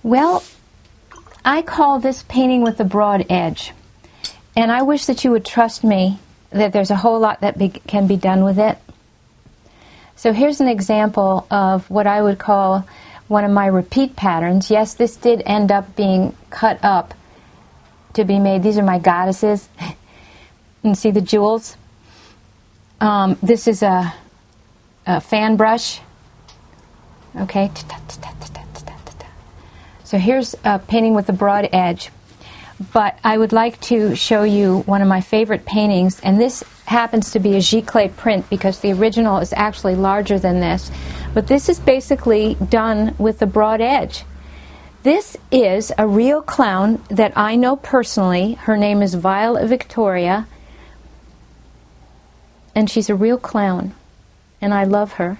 Well, I call this painting with the broad edge. And I wish that you would trust me that there's a whole lot that can be done with it. So here's an example of what I would call one of my repeat patterns. Yes, this did end up being cut up to be made. These are my goddesses. And see the jewels? This is a fan brush. Okay. So here's a painting with a broad edge. But I would like to show you one of my favorite paintings, and this happens to be a giclée print because the original is actually larger than this. But this is basically done with the broad edge. This is a real clown that I know personally. Her name is Violet Victoria, and she's a real clown, and I love her.